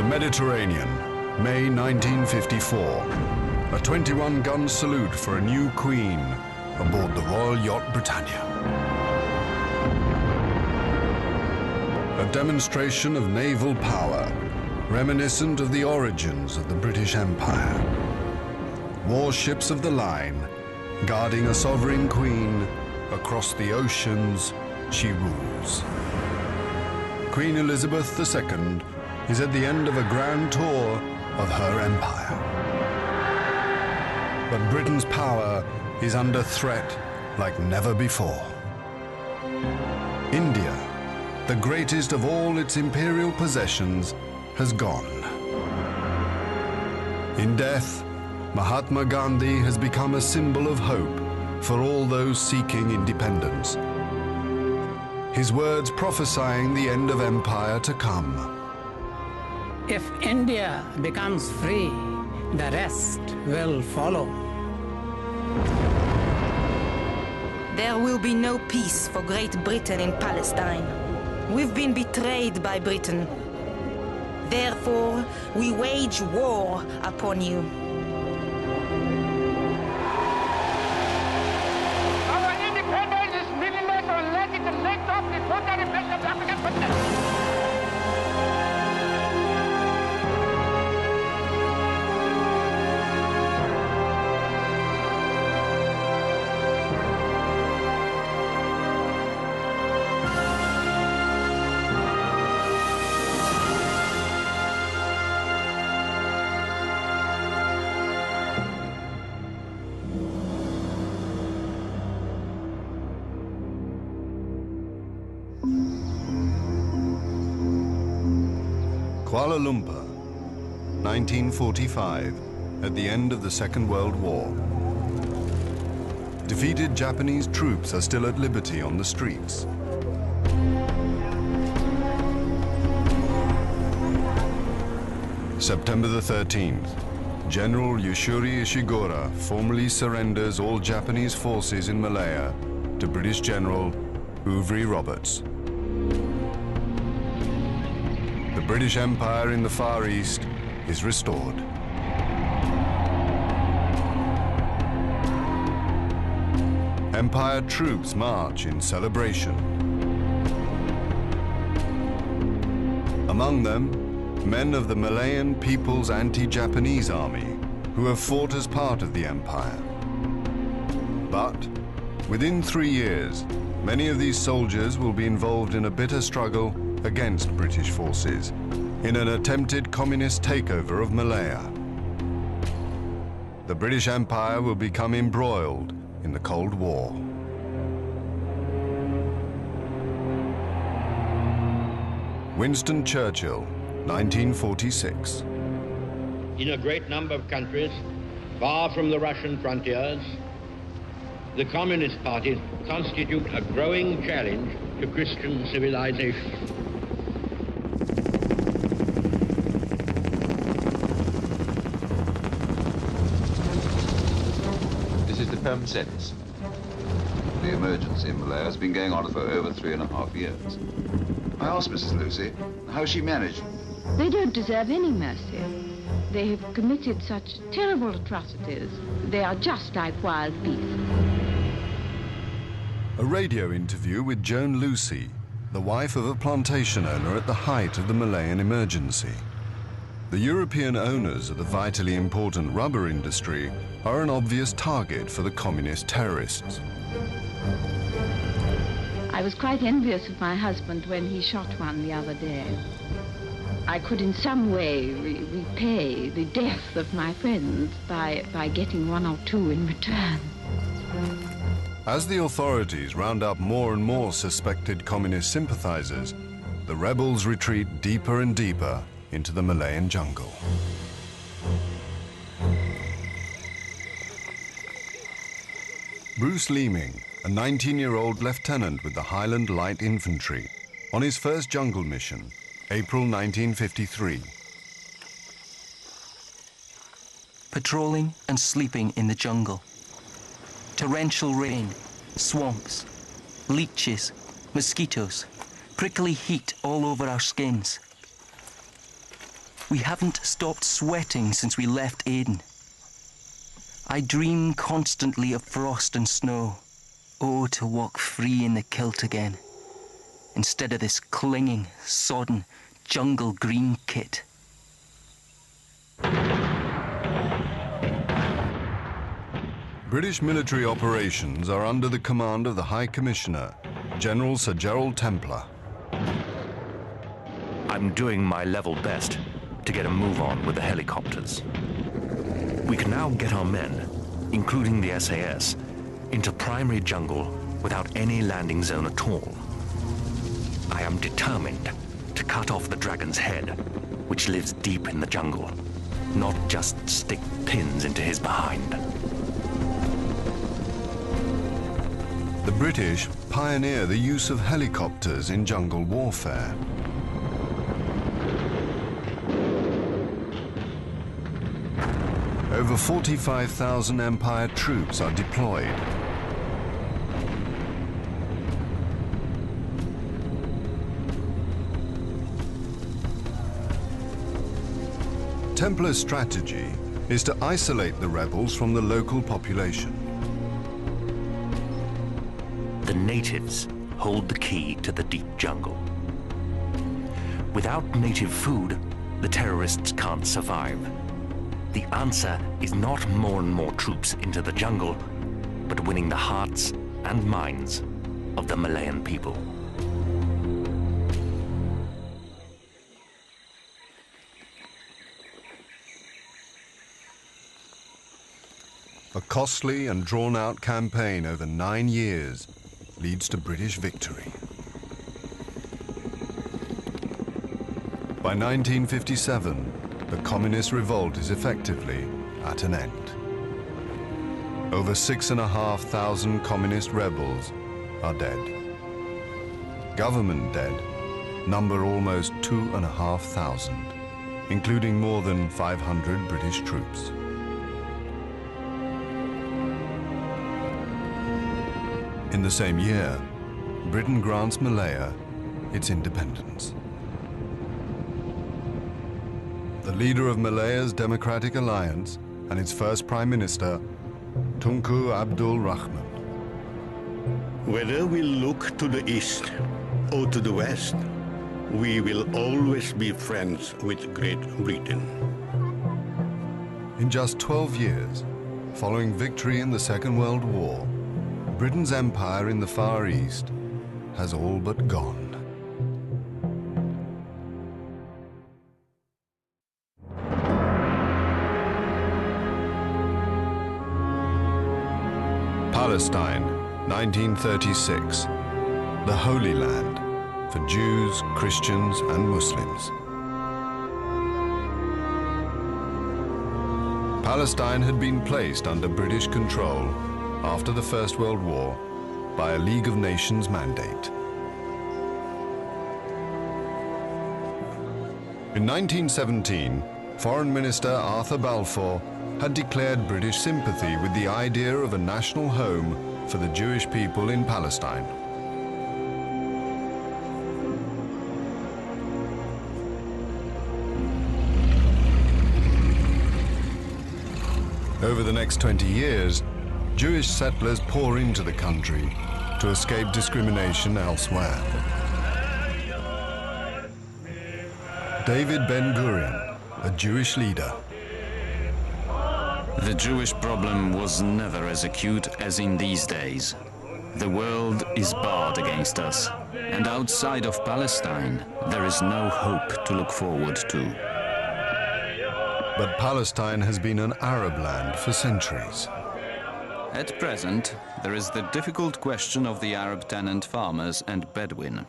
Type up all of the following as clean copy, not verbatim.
Mediterranean, May 1954. A 21-gun salute for a new queen aboard the Royal Yacht Britannia. A demonstration of naval power, reminiscent of the origins of the British Empire. Warships of the line, guarding a sovereign queen across the oceans she rules. Queen Elizabeth II is at the end of a grand tour of her empire. But Britain's power is under threat like never before. India, the greatest of all its imperial possessions, has gone. In death, Mahatma Gandhi has become a symbol of hope for all those seeking independence. His words prophesying the end of empire to come. If India becomes free, the rest will follow. There will be no peace for Great Britain in Palestine. We've been betrayed by Britain. Therefore, we wage war upon you. Our independence is meaningless unless it lifts up the total impression of African continent. Kuala Lumpur, 1945, at the end of the Second World War. Defeated Japanese troops are still at liberty on the streets. September the 13th, General Yusuri Ishiguro formally surrenders all Japanese forces in Malaya to British General Ouvrey Roberts. The British Empire in the Far East is restored. Empire troops march in celebration. Among them, men of the Malayan People's Anti-Japanese Army, who have fought as part of the empire. But within 3 years, many of these soldiers will be involved in a bitter struggle against British forces in an attempted communist takeover of Malaya. The British Empire will become embroiled in the Cold War. Winston Churchill, 1946. In a great number of countries, far from the Russian frontiers, the Communist parties constitute a growing challenge to Christian civilization. This is the permanent sentence. The emergency in Malaya has been going on for over 3.5 years. I asked Mrs. Lucy how she managed. They don't deserve any mercy. They have committed such terrible atrocities. They are just like wild beasts. A radio interview with Joan Lucy, the wife of a plantation owner at the height of the Malayan emergency. The European owners of the vitally important rubber industry are an obvious target for the communist terrorists. I was quite envious of my husband when he shot one the other day. I could in some way repay the death of my friends by getting 1 or 2 in return. As the authorities round up more and more suspected communist sympathizers, the rebels retreat deeper and deeper into the Malayan jungle. Bruce Leeming, a 19-year-old lieutenant with the Highland Light Infantry, on his first jungle mission, April 1953. Patrolling and sleeping in the jungle. Torrential rain, swamps, leeches, mosquitoes, prickly heat all over our skins. We haven't stopped sweating since we left Aden. I dream constantly of frost and snow. Oh, to walk free in the kilt again, instead of this clinging, sodden, jungle green kit. British military operations are under the command of the High Commissioner, General Sir Gerald Templar. I'm doing my level best to get a move on with the helicopters. We can now get our men, including the SAS, into primary jungle without any landing zone at all. I am determined to cut off the dragon's head, which lives deep in the jungle, not just stick pins into his behind. The British pioneer the use of helicopters in jungle warfare. Over 45,000 Empire troops are deployed. Templar's strategy is to isolate the rebels from the local population. The natives hold the key to the deep jungle. Without native food, the terrorists can't survive. The answer is not more and more troops into the jungle, but winning the hearts and minds of the Malayan people. A costly and drawn-out campaign over 9 years leads to British victory. By 1957, the communist revolt is effectively at an end. Over 6,500 communist rebels are dead. Government dead number almost 2,500, including more than 500 British troops. In the same year, Britain grants Malaya its independence. The leader of Malaya's Democratic Alliance and its first Prime Minister, Tunku Abdul Rahman. Whether we look to the east or to the west, we will always be friends with Great Britain. In just 12 years, following victory in the Second World War, Britain's empire in the Far East has all but gone. Palestine, 1936, the Holy Land for Jews, Christians, and Muslims. Palestine had been placed under British control after the First World War by a League of Nations mandate. In 1917, Foreign Minister Arthur Balfour had declared British sympathy with the idea of a national home for the Jewish people in Palestine. Over the next 20 years, Jewish settlers pour into the country to escape discrimination elsewhere. David Ben-Gurion, a Jewish leader. The Jewish problem was never as acute as in these days. The world is barred against us, and outside of Palestine, there is no hope to look forward to. But Palestine has been an Arab land for centuries. At present, there is the difficult question of the Arab tenant farmers and Bedouin.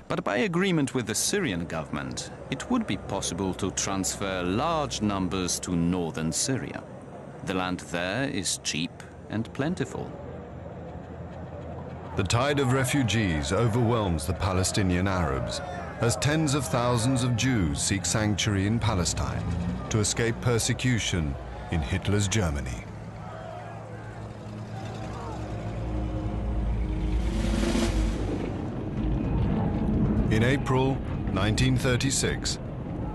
But by agreement with the Syrian government, it would be possible to transfer large numbers to northern Syria. The land there is cheap and plentiful. The tide of refugees overwhelms the Palestinian Arabs as tens of thousands of Jews seek sanctuary in Palestine to escape persecution in Hitler's Germany. In April 1936,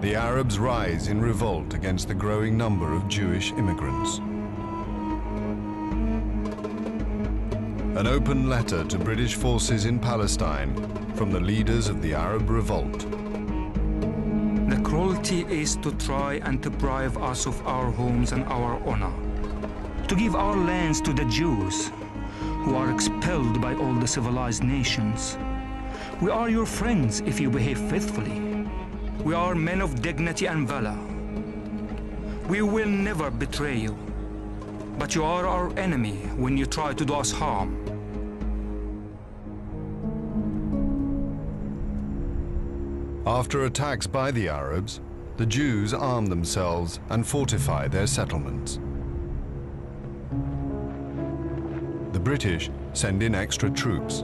the Arabs rise in revolt against the growing number of Jewish immigrants. An open letter to British forces in Palestine from the leaders of the Arab revolt. The cruelty is to try and deprive us of our homes and our honor, to give our lands to the Jews, who are expelled by all the civilized nations. We are your friends if you behave faithfully. We are men of dignity and valor. We will never betray you, but you are our enemy when you try to do us harm. After attacks by the Arabs, the Jews arm themselves and fortify their settlements. The British send in extra troops.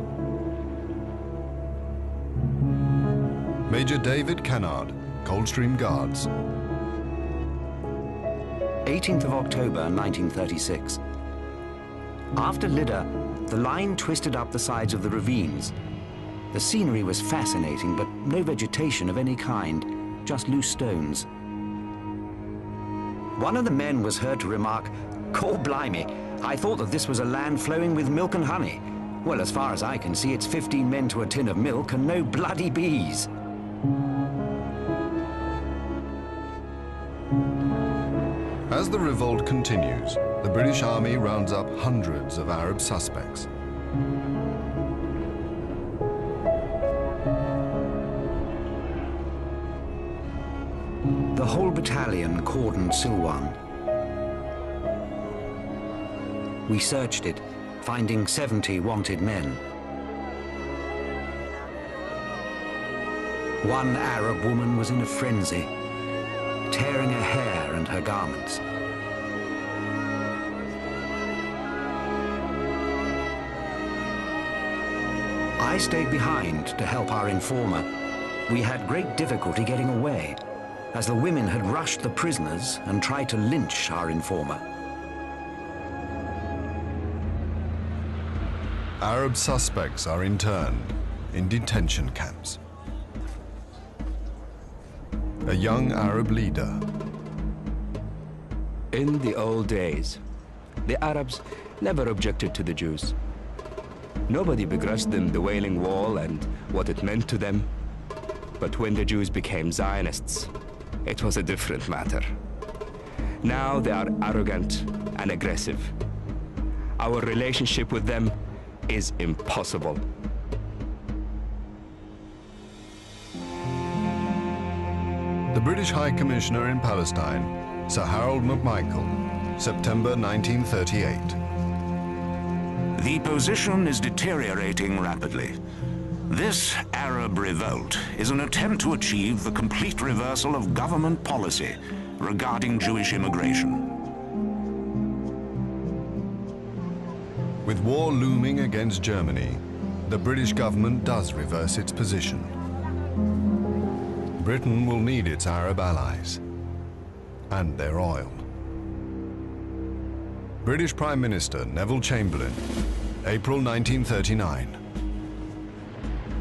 Major David Kennard, Coldstream Guards. 18th of October, 1936. After Lydda, the line twisted up the sides of the ravines. The scenery was fascinating, but no vegetation of any kind, just loose stones. One of the men was heard to remark, "Cor blimey, I thought that this was a land flowing with milk and honey. Well, as far as I can see, it's 15 men to a tin of milk and no bloody bees." As the revolt continues, the British Army rounds up hundreds of Arab suspects. The whole battalion cordoned Silwan. We searched it, finding 70 wanted men. One Arab woman was in a frenzy, tearing her hair and her garments. I stayed behind to help our informer. We had great difficulty getting away, as the women had rushed the prisoners and tried to lynch our informer. Arab suspects are interned in detention camps. A young Arab leader. In the old days, the Arabs never objected to the Jews. Nobody begrudged them the Wailing Wall and what it meant to them. But when the Jews became Zionists, it was a different matter. Now they are arrogant and aggressive. Our relationship with them is impossible. The British High Commissioner in Palestine, Sir Harold McMichael, September 1938. The position is deteriorating rapidly. This Arab revolt is an attempt to achieve the complete reversal of government policy regarding Jewish immigration. With war looming against Germany, the British government does reverse its position. Britain will need its Arab allies and their oil. British Prime Minister Neville Chamberlain, April 1939.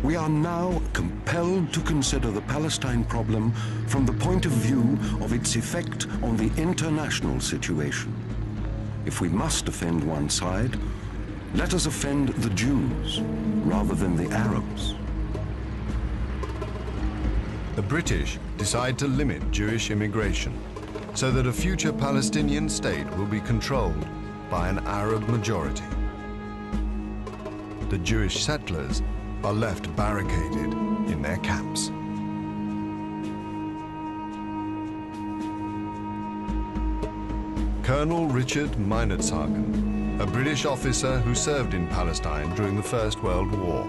We are now compelled to consider the Palestine problem from the point of view of its effect on the international situation. If we must defend one side, let us offend the Jews rather than the Arabs. The British decide to limit Jewish immigration so that a future Palestinian state will be controlled by an Arab majority. The Jewish settlers are left barricaded in their camps. Colonel Richard Meinertzhagen, a British officer who served in Palestine during the First World War.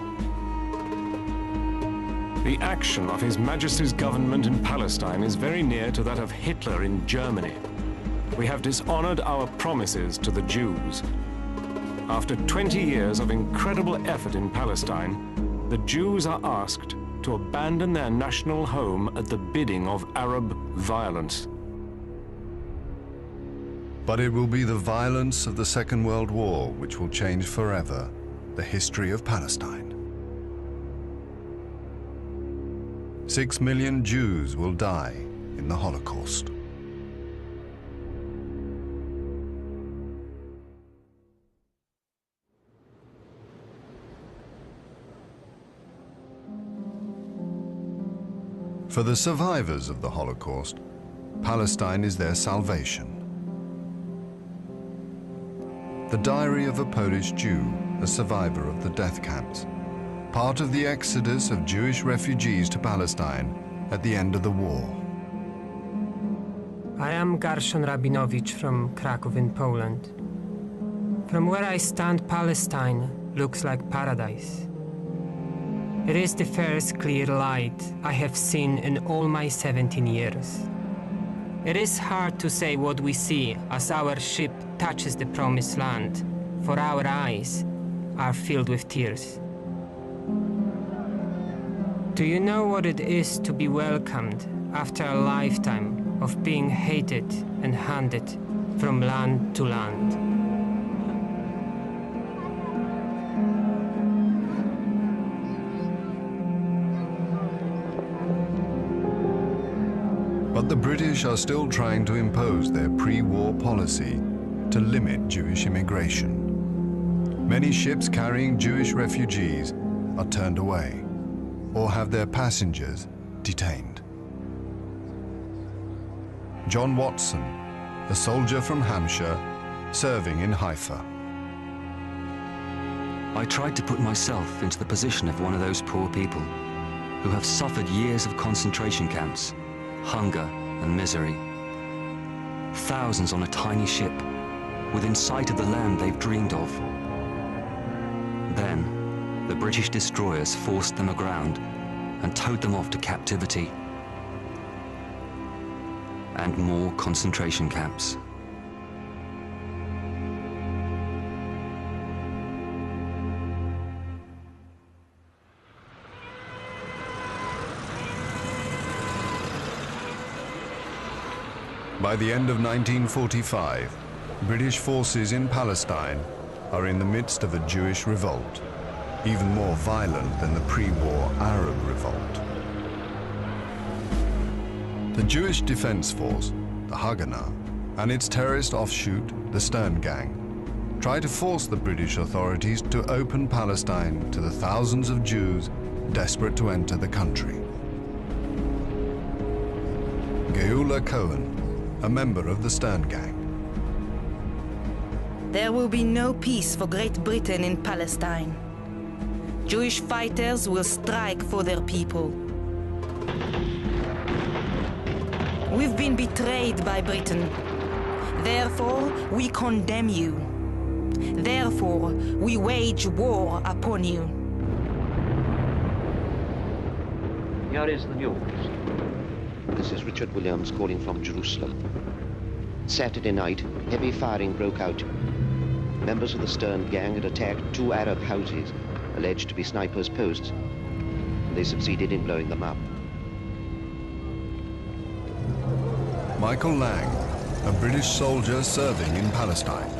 The action of His Majesty's government in Palestine is very near to that of Hitler in Germany. We have dishonored our promises to the Jews. After 20 years of incredible effort in Palestine, the Jews are asked to abandon their national home at the bidding of Arab violence. But it will be the violence of the Second World War which will change forever the history of Palestine. 6 million Jews will die in the Holocaust. For the survivors of the Holocaust, Palestine is their salvation. The Diary of a Polish Jew, a survivor of the death camps, part of the exodus of Jewish refugees to Palestine at the end of the war. I am Gershon Rabinowicz from Kraków in Poland. From where I stand, Palestine looks like paradise. It is the first clear light I have seen in all my 17 years. It is hard to say what we see as our ship touches the promised land, for our eyes are filled with tears. Do you know what it is to be welcomed after a lifetime of being hated and hunted from land to land? But the British are still trying to impose their pre-war policy to limit Jewish immigration. Many ships carrying Jewish refugees are turned away or have their passengers detained. John Watson, a soldier from Hampshire, serving in Haifa. I tried to put myself into the position of one of those poor people who have suffered years of concentration camps, hunger and misery. Thousands on a tiny ship, within sight of the land they've dreamed of. Then, the British destroyers forced them aground and towed them off to captivity and more concentration camps. By the end of 1945, British forces in Palestine are in the midst of a Jewish revolt, even more violent than the pre-war Arab revolt. The Jewish Defense Force, the Haganah, and its terrorist offshoot, the Stern Gang, try to force the British authorities to open Palestine to the thousands of Jews desperate to enter the country. Geula Cohen, a member of the Stern Gang. There will be no peace for Great Britain in Palestine. Jewish fighters will strike for their people. We've been betrayed by Britain. Therefore, we condemn you. Therefore, we wage war upon you. Here is the news. This is Richard Williams calling from Jerusalem. Saturday night, heavy firing broke out. Members of the Stern Gang had attacked 2 Arab houses, alleged to be snipers' posts, and they succeeded in blowing them up. Michael Lang, a British soldier serving in Palestine.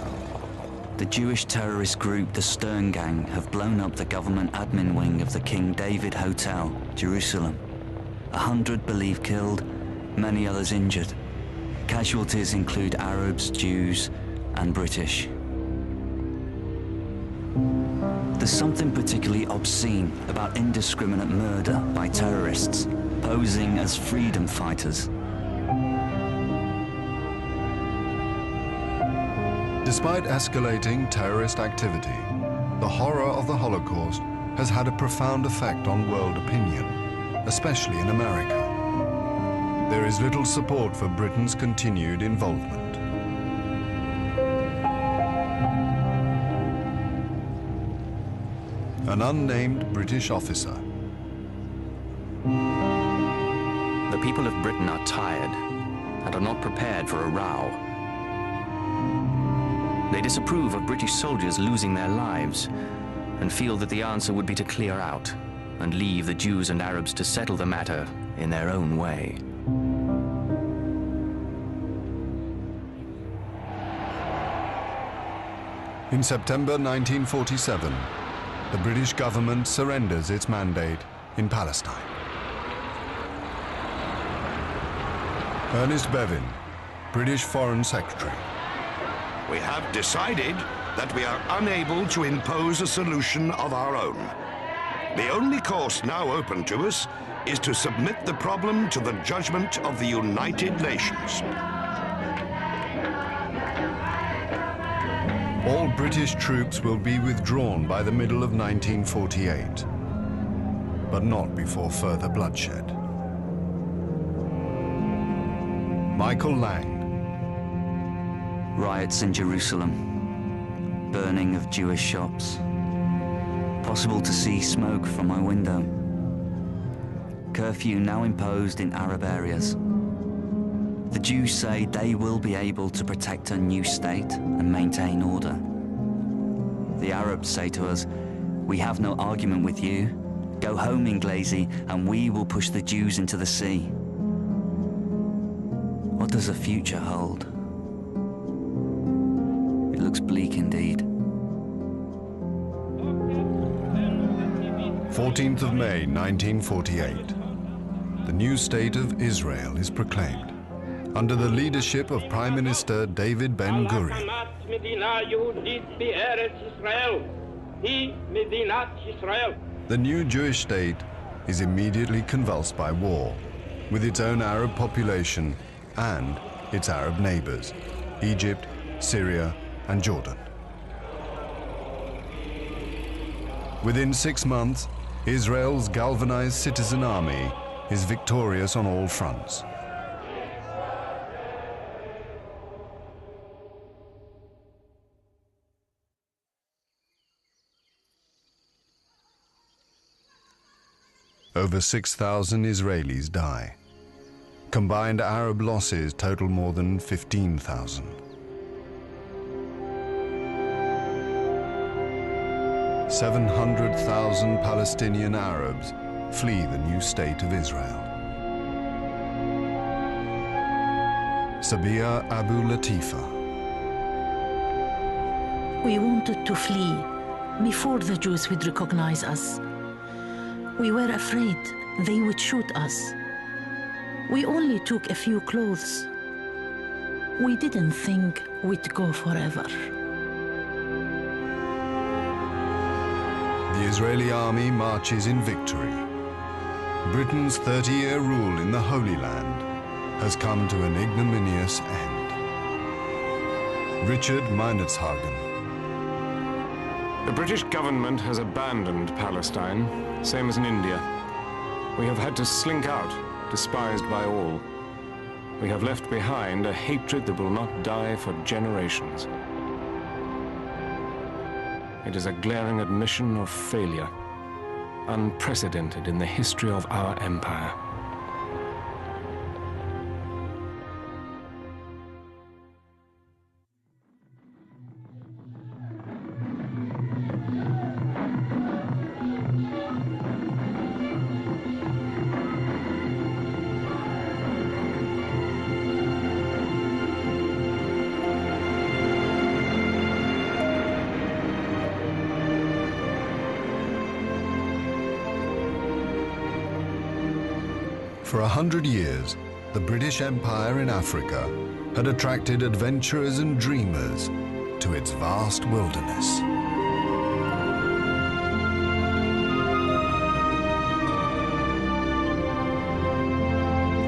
The Jewish terrorist group, the Stern Gang, have blown up the government admin wing of the King David Hotel, Jerusalem. 100 believed killed, many others injured. Casualties include Arabs, Jews, and British. There's something particularly obscene about indiscriminate murder by terrorists, posing as freedom fighters. Despite escalating terrorist activity, the horror of the Holocaust has had a profound effect on world opinion, especially in America. There is little support for Britain's continued involvement. An unnamed British officer. The people of Britain are tired and are not prepared for a row. They disapprove of British soldiers losing their lives and feel that the answer would be to clear out and leave the Jews and Arabs to settle the matter in their own way. In September 1947, the British government surrenders its mandate in Palestine. Ernest Bevin, British Foreign Secretary. We have decided that we are unable to impose a solution of our own. The only course now open to us is to submit the problem to the judgment of the United Nations. All British troops will be withdrawn by the middle of 1948, but not before further bloodshed. Michael Lang. Riots in Jerusalem, burning of Jewish shops. Possible to see smoke from my window. Curfew now imposed in Arab areas. The Jews say they will be able to protect a new state and maintain order. The Arabs say to us, we have no argument with you. Go home, Inglesi, and we will push the Jews into the sea. What does the future hold? It looks bleak indeed. 14th of May, 1948. The new state of Israel is proclaimed under the leadership of Prime Minister David Ben-Gurion. The new Jewish state is immediately convulsed by war, with its own Arab population and its Arab neighbors, Egypt, Syria, and Jordan. Within 6 months, Israel's galvanized citizen army is victorious on all fronts. Over 6,000 Israelis die. Combined Arab losses total more than 15,000. 700,000 Palestinian Arabs flee the new state of Israel. Sabia Abu Latifa. We wanted to flee before the Jews would recognize us. We were afraid they would shoot us. We only took a few clothes. We didn't think we'd go forever. The Israeli army marches in victory. Britain's 30-year rule in the Holy Land has come to an ignominious end. Richard Meinertzhagen. The British government has abandoned Palestine, same as in India. We have had to slink out, despised by all. We have left behind a hatred that will not die for generations. It is a glaring admission of failure, unprecedented in the history of our empire. For 100 years, the British Empire in Africa had attracted adventurers and dreamers to its vast wilderness.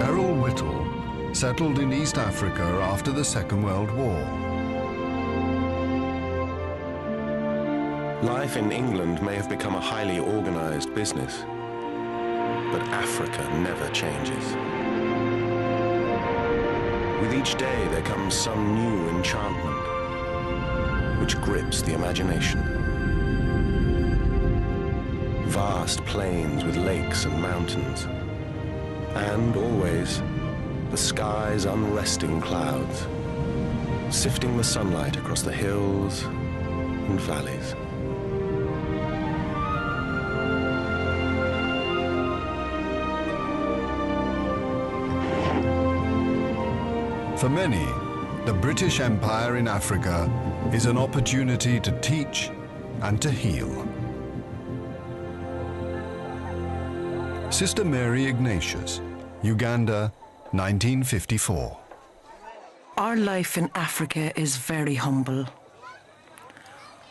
Errol Whittle settled in East Africa after the Second World War. Life in England may have become a highly organized business, but Africa never changes. With each day there comes some new enchantment, which grips the imagination. Vast plains with lakes and mountains, and always the sky's unresting clouds, sifting the sunlight across the hills and valleys. For many, the British Empire in Africa is an opportunity to teach and to heal. Sister Mary Ignatius, Uganda, 1954. Our life in Africa is very humble.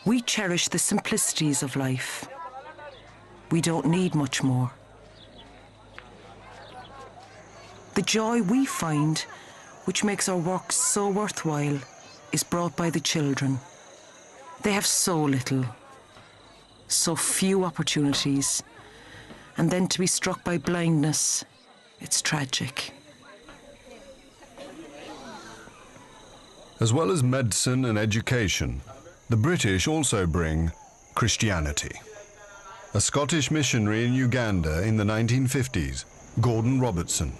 We cherish the simplicities of life. We don't need much more. The joy we find, which makes our work so worthwhile, is brought by the children. They have so little, so few opportunities, and then to be struck by blindness, it's tragic. As well as medicine and education, the British also bring Christianity. A Scottish missionary in Uganda in the 1950s, Gordon Robertson.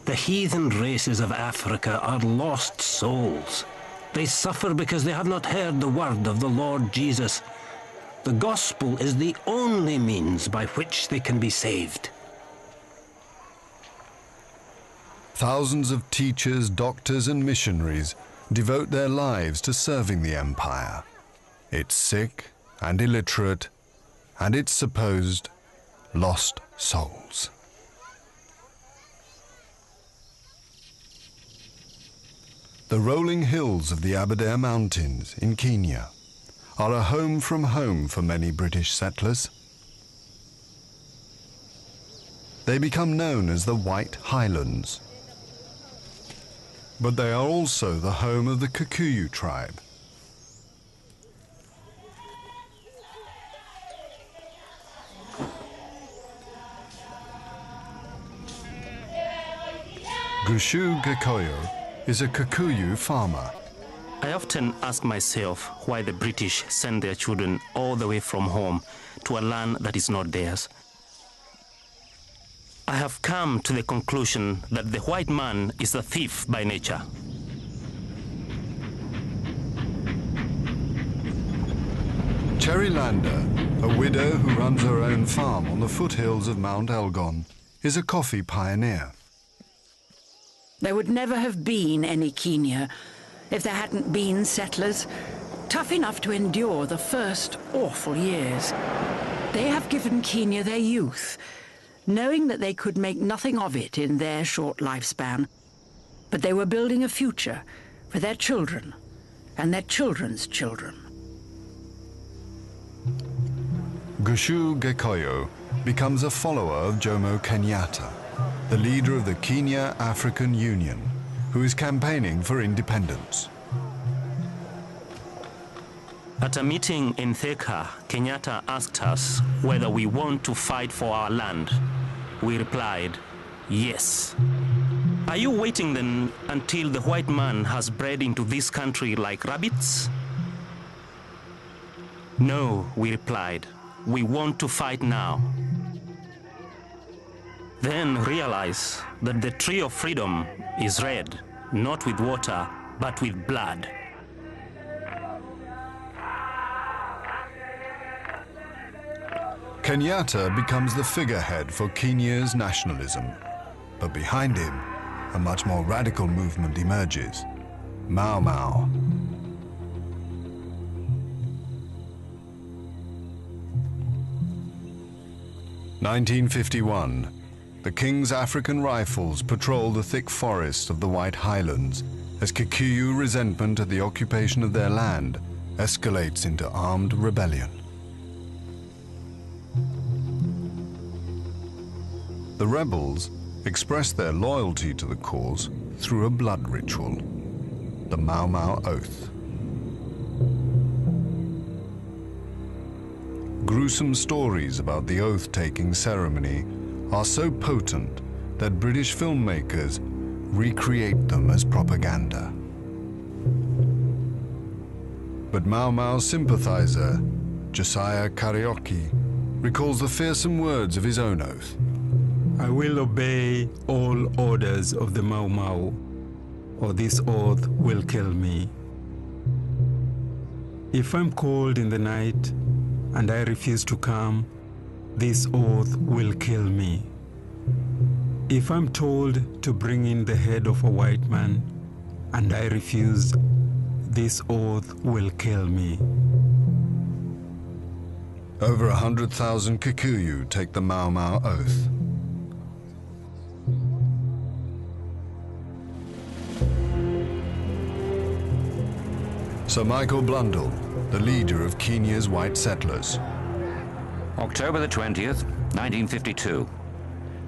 The heathen races of Africa are lost souls. They suffer because they have not heard the word of the Lord Jesus. The gospel is the only means by which they can be saved. Thousands of teachers, doctors, and missionaries devote their lives to serving the empire. Its sick and illiterate, and its supposed lost souls. The rolling hills of the Aberdare Mountains in Kenya are a home from home for many British settlers. They become known as the White Highlands. But they are also the home of the Kikuyu tribe. Gushu Gekoyo is a Kikuyu farmer. I often ask myself why the British send their children all the way from home to a land that is not theirs. I have come to the conclusion that the white man is a thief by nature. Cherry Lander, a widow who runs her own farm on the foothills of Mount Elgon, is a coffee pioneer. There would never have been any Kenya if there hadn't been settlers, tough enough to endure the first awful years. They have given Kenya their youth, knowing that they could make nothing of it in their short lifespan. But they were building a future for their children and their children's children. Gushu Gekoyo becomes a follower of Jomo Kenyatta, the leader of the Kenya African Union, who is campaigning for independence. At a meeting in Thika, Kenyatta asked us whether we want to fight for our land. We replied, yes. Are you waiting then until the white man has bred into this country like rabbits? No, we replied. We want to fight now. Then realize that the tree of freedom is red, not with water, but with blood. Kenyatta becomes the figurehead for Kenya's nationalism, but behind him, a much more radical movement emerges, Mau Mau. (1951). The King's African Rifles patrol the thick forests of the White Highlands as Kikuyu resentment at the occupation of their land escalates into armed rebellion. The rebels express their loyalty to the cause through a blood ritual, the Mau Mau Oath. Gruesome stories about the oath-taking ceremony are so potent that British filmmakers recreate them as propaganda. But Mau Mau sympathizer Josiah Karaoke recalls the fearsome words of his own oath. I will obey all orders of the Mau Mau, or this oath will kill me. If I'm called in the night and I refuse to come, this oath will kill me. If I'm told to bring in the head of a white man and I refuse, this oath will kill me. Over 100,000 Kikuyu take the Mau Mau Oath. Sir Michael Blundell, the leader of Kenya's white settlers. October the 20th, 1952.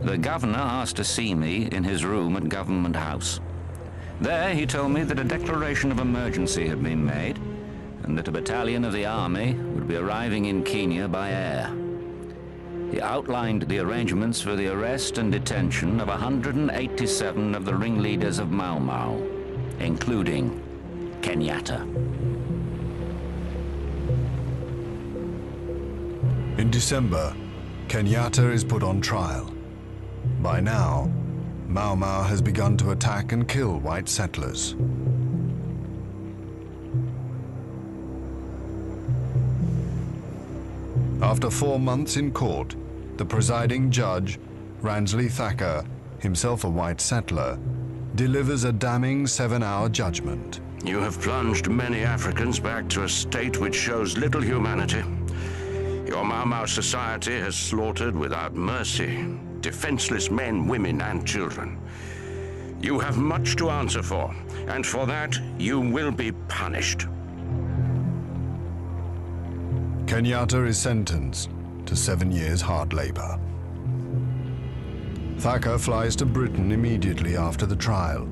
The governor asked to see me in his room at Government House. There he told me that a declaration of emergency had been made and that a battalion of the army would be arriving in Kenya by air. He outlined the arrangements for the arrest and detention of 187 of the ringleaders of Mau Mau, including Kenyatta. In December, Kenyatta is put on trial. By now, Mau Mau has begun to attack and kill white settlers. After 4 months in court, the presiding judge, Ransley Thacker, himself a white settler, delivers a damning 7-hour judgment. You have plunged many Africans back to a state which shows little humanity. Your Mau Mau society has slaughtered without mercy defenseless men, women, and children. You have much to answer for, and for that you will be punished. Kenyatta is sentenced to 7 years hard labor. Thacker flies to Britain immediately after the trial,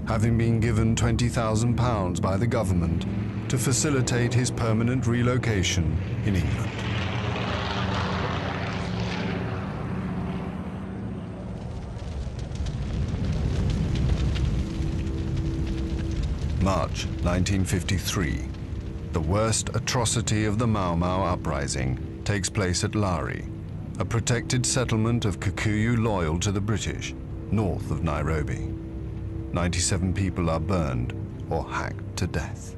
having been given £20,000 by the government to facilitate his permanent relocation in England. March 1953. The worst atrocity of the Mau Mau uprising takes place at Lari, a protected settlement of Kikuyu loyal to the British, north of Nairobi. 97 people are burned or hacked to death.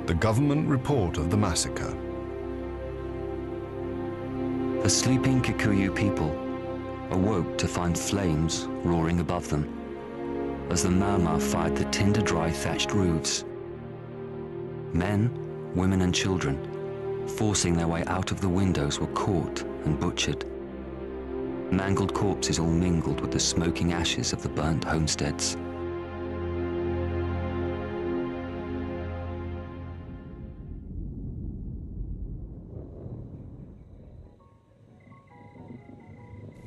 The government report of the massacre. The sleeping Kikuyu people awoke to find flames roaring above them as the Mau Mau fired the tinder-dry thatched roofs. Men, women and children, forcing their way out of the windows, were caught and butchered. Mangled corpses all mingled with the smoking ashes of the burnt homesteads.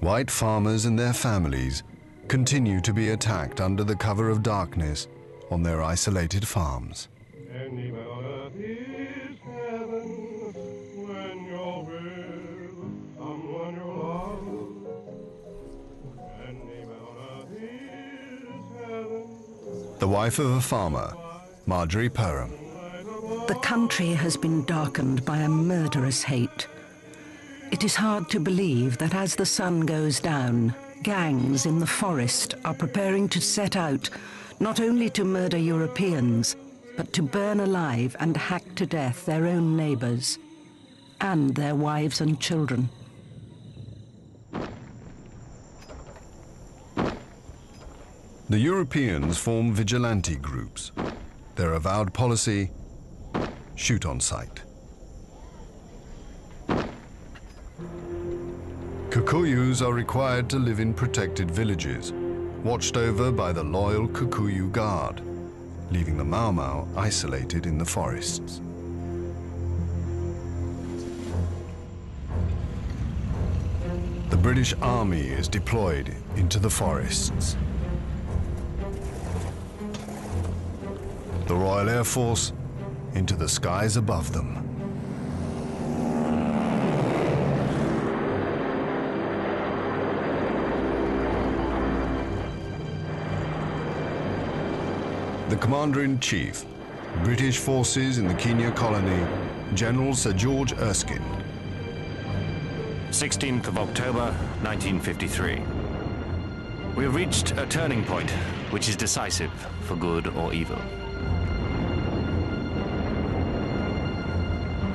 White farmers and their families continue to be attacked under the cover of darkness on their isolated farms. The wife of a farmer, Marjorie Perham. The country has been darkened by a murderous hate. It is hard to believe that as the sun goes down, gangs in the forest are preparing to set out not only to murder Europeans, but to burn alive and hack to death their own neighbors and their wives and children. The Europeans form vigilante groups. Their avowed policy: shoot on sight. Kikuyus are required to live in protected villages, watched over by the loyal Kikuyu Guard, leaving the Mau Mau isolated in the forests. The British Army is deployed into the forests. The Royal Air Force into the skies above them. The Commander-in-Chief, British forces in the Kenya colony, General Sir George Erskine. 16th of October, 1953. We have reached a turning point which is decisive for good or evil.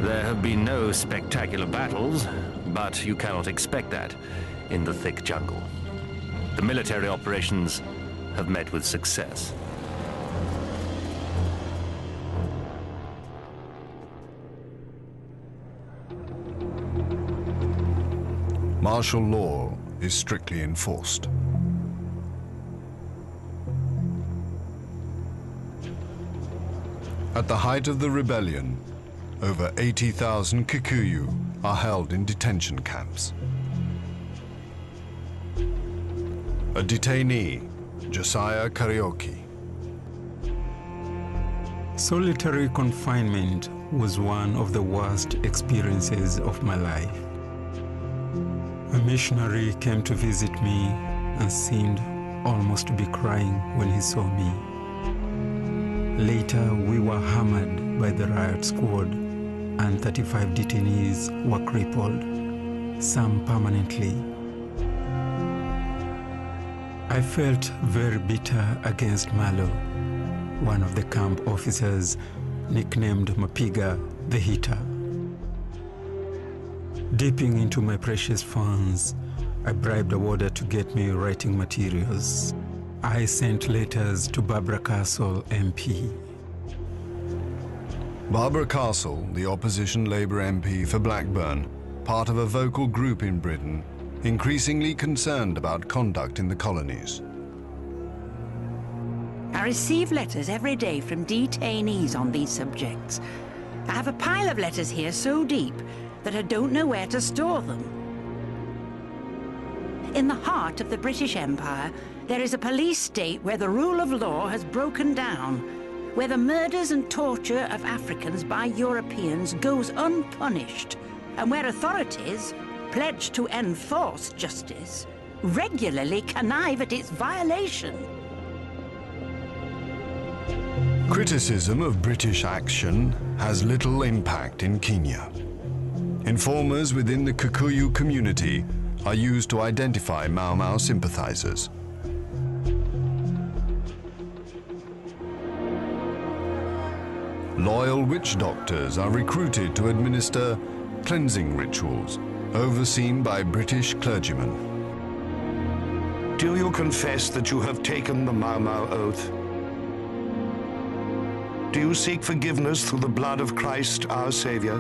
There have been no spectacular battles, but you cannot expect that in the thick jungle. The military operations have met with success. Martial law is strictly enforced. At the height of the rebellion, over 80,000 Kikuyu are held in detention camps. A detainee, Josiah Karaoke. Solitary confinement was one of the worst experiences of my life. A missionary came to visit me and seemed almost to be crying when he saw me. Later, we were hammered by the riot squad and 35 detainees were crippled, some permanently. I felt very bitter against Malo, one of the camp officers nicknamed Mapiga the Hitter. Dipping into my precious funds, I bribed a warder to get me writing materials. I sent letters to Barbara Castle, MP. Barbara Castle, the opposition Labour MP for Blackburn, part of a vocal group in Britain, increasingly concerned about conduct in the colonies. I receive letters every day from detainees on these subjects. I have a pile of letters here so deep that I don't know where to store them. In the heart of the British Empire, there is a police state where the rule of law has broken down, where the murders and torture of Africans by Europeans goes unpunished, and where authorities, pledged to enforce justice, regularly connive at its violation. Criticism of British action has little impact in Kenya. Informers within the Kikuyu community are used to identify Mau Mau sympathizers. Loyal witch doctors are recruited to administer cleansing rituals, overseen by British clergymen. Do you confess that you have taken the Mau Mau oath? Do you seek forgiveness through the blood of Christ, our Savior?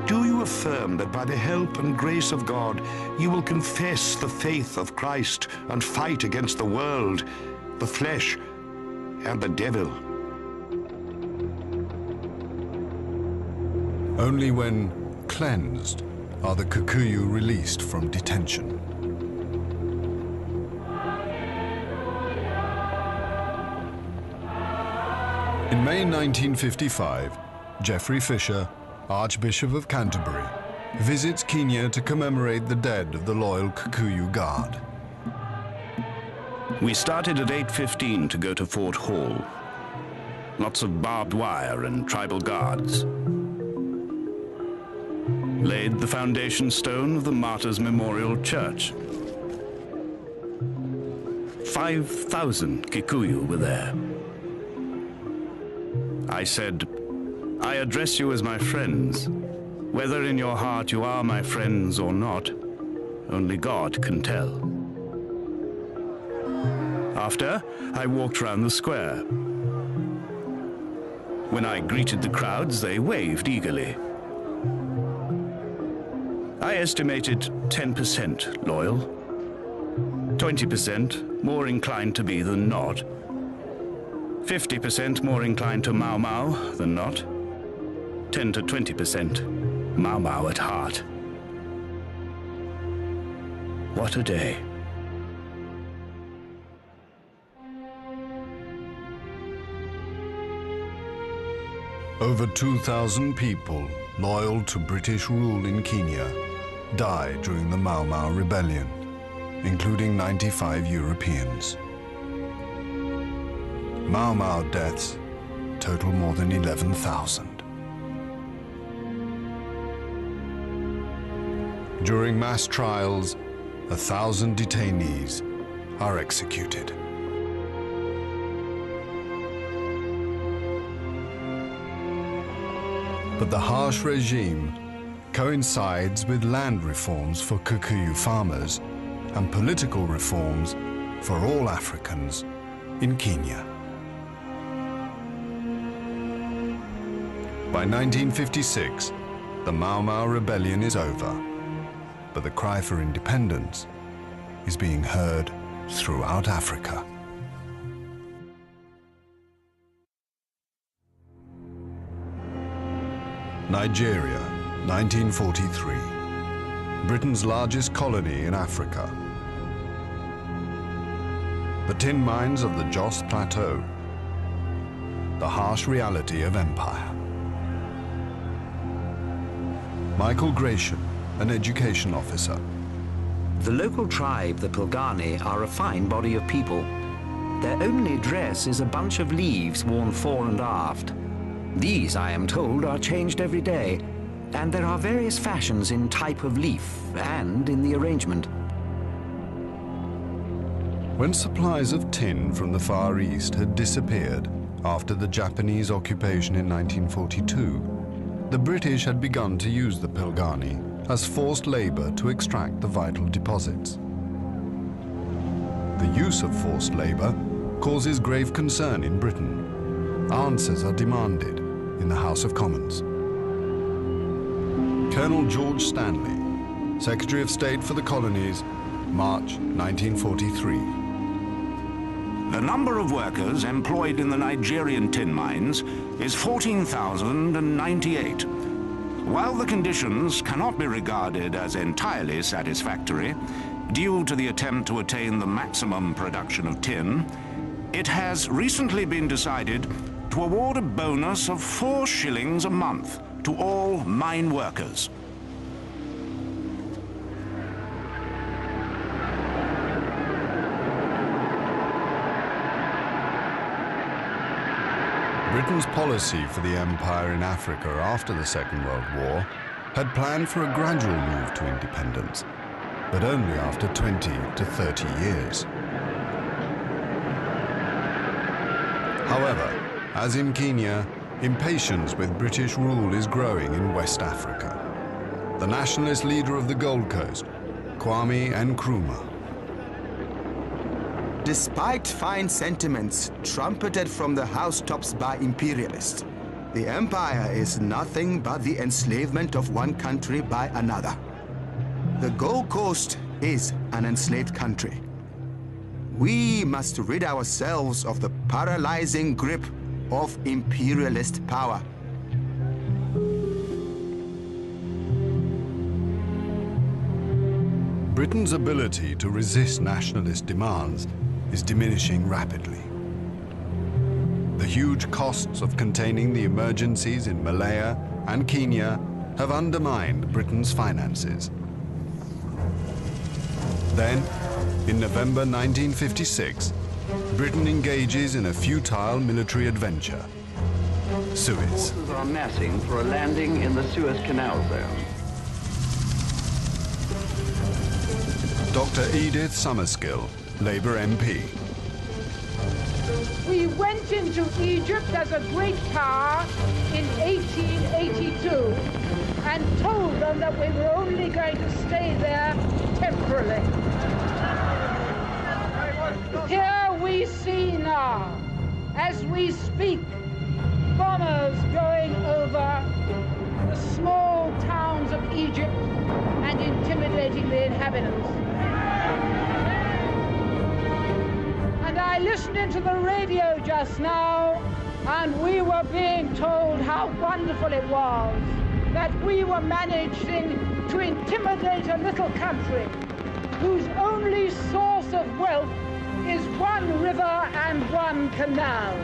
Do you affirm that by the help and grace of God, you will confess the faith of Christ and fight against the world, the flesh, and the devil? Only when cleansed are the Kikuyu released from detention. In May 1955, Geoffrey Fisher, Archbishop of Canterbury, visits Kenya to commemorate the dead of the loyal Kikuyu Guard. We started at 8:15 to go to Fort Hall. Lots of barbed wire and tribal guards. Laid the foundation stone of the Martyrs Memorial Church. 5,000 Kikuyu were there. I said, I address you as my friends. Whether in your heart you are my friends or not, only God can tell. After, I walked around the square. When I greeted the crowds, they waved eagerly. I estimated 10% loyal, 20% more inclined to be than not, 50% more inclined to Mau Mau than not, 10 to 20% Mau Mau at heart. What a day. Over 2,000 people loyal to British rule in Kenya died during the Mau Mau rebellion, including 95 Europeans. Mau Mau deaths total more than 11,000. During mass trials, 1,000 detainees are executed. But the harsh regime coincides with land reforms for Kikuyu farmers and political reforms for all Africans in Kenya. By 1956, the Mau Mau rebellion is over, but the cry for independence is being heard throughout Africa. Nigeria, 1943. Britain's largest colony in Africa. The tin mines of the Jos Plateau. The harsh reality of empire. Michael Gratian, an education officer. The local tribe, the Pilgani, are a fine body of people. Their only dress is a bunch of leaves worn fore and aft. These, I am told, are changed every day, and there are various fashions in type of leaf and in the arrangement. When supplies of tin from the Far East had disappeared after the Japanese occupation in 1942, the British had begun to use the Pilgani as forced labor to extract the vital deposits. The use of forced labor causes grave concern in Britain. Answers are demanded in the House of Commons. Colonel George Stanley, Secretary of State for the Colonies, March 1943. The number of workers employed in the Nigerian tin mines is 14,098. While the conditions cannot be regarded as entirely satisfactory, due to the attempt to attain the maximum production of tin, it has recently been decided to award a bonus of 4 shillings a month to all mine workers. Britain's policy for the empire in Africa after the Second World War had planned for a gradual move to independence, but only after 20 to 30 years. However, as in Kenya, impatience with British rule is growing in West Africa. The nationalist leader of the Gold Coast, Kwame Nkrumah. Despite fine sentiments trumpeted from the housetops by imperialists, the empire is nothing but the enslavement of one country by another. The Gold Coast is an enslaved country. We must rid ourselves of the paralyzing grip of imperialist power. Britain's ability to resist nationalist demands is diminishing rapidly. The huge costs of containing the emergencies in Malaya and Kenya have undermined Britain's finances. Then, in November 1956, Britain engages in a futile military adventure. Suez. Forces are massing for a landing in the Suez Canal zone. Dr. Edith Summerskill, Labour MP. We went into Egypt as a great power in 1882 and told them that we were only going to stay there temporarily. Here we see now, as we speak, bombers going over the small towns of Egypt and intimidating the inhabitants. And I listened into the radio just now, and we were being told how wonderful it was that we were managing to intimidate a little country whose only source of wealth is one river and one canal.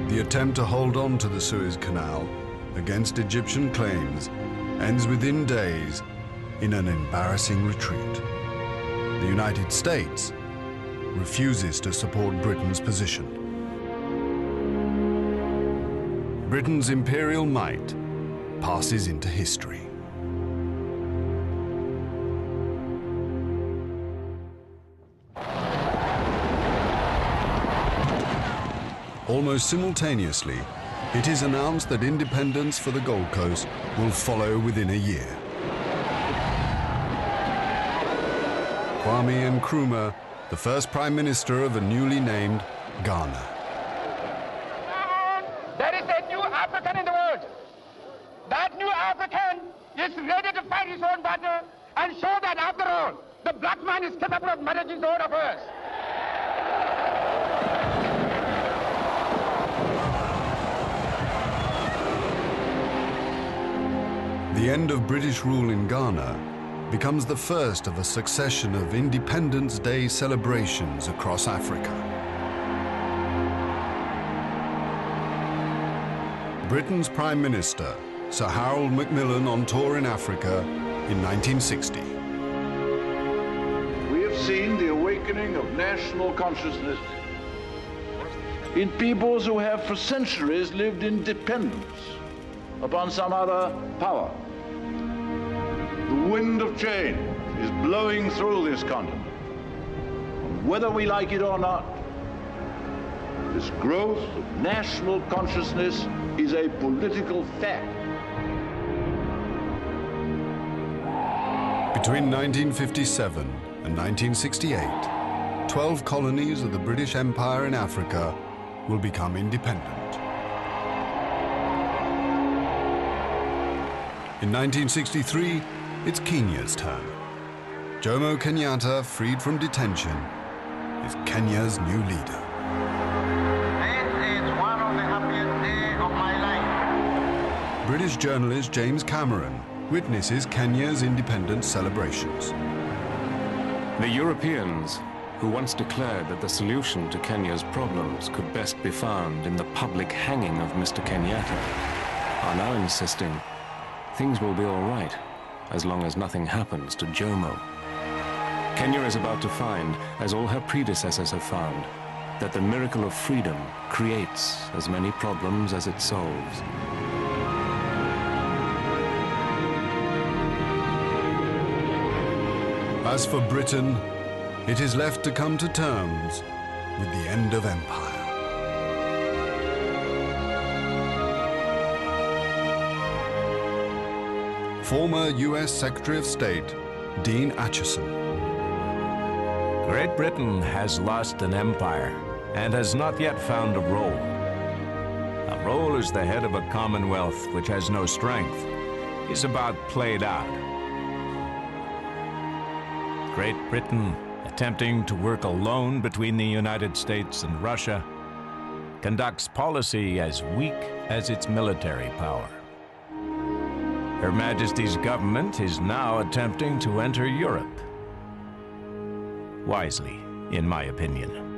The attempt to hold on to the Suez Canal against Egyptian claims ends within days in an embarrassing retreat. The United States refuses to support Britain's position. Britain's imperial might passes into history. Almost simultaneously, it is announced that independence for the Gold Coast will follow within a year. Kwame Nkrumah, the first Prime Minister of a newly named Ghana. There is a new African in the world. That new African is ready to fight his own battle and show that, after all, the black man is capable of managing his own affairs. The end of British rule in Ghana becomes the first of a succession of Independence Day celebrations across Africa. Britain's Prime Minister, Sir Harold Macmillan, on tour in Africa in 1960. We have seen the awakening of national consciousness in peoples who have for centuries lived in dependence upon some other power. The wind of change is blowing through this continent. And whether we like it or not, this growth of national consciousness is a political fact. Between 1957 and 1968, 12 colonies of the British Empire in Africa will become independent. In 1963, it's Kenya's turn. Jomo Kenyatta, freed from detention, is Kenya's new leader. This is one of the happiest days of my life. British journalist James Cameron witnesses Kenya's independence celebrations. The Europeans, who once declared that the solution to Kenya's problems could best be found in the public hanging of Mr. Kenyatta, are now insisting things will be all right as long as nothing happens to Jomo. Kenya is about to find, as all her predecessors have found, that the miracle of freedom creates as many problems as it solves. As for Britain, it is left to come to terms with the end of empire. Former US Secretary of State, Dean Acheson. Great Britain has lost an empire and has not yet found a role. A role as the head of a commonwealth which has no strength is about played out. Great Britain, attempting to work alone between the United States and Russia, conducts policy as weak as its military power. Her Majesty's government is now attempting to enter Europe. Wisely, in my opinion.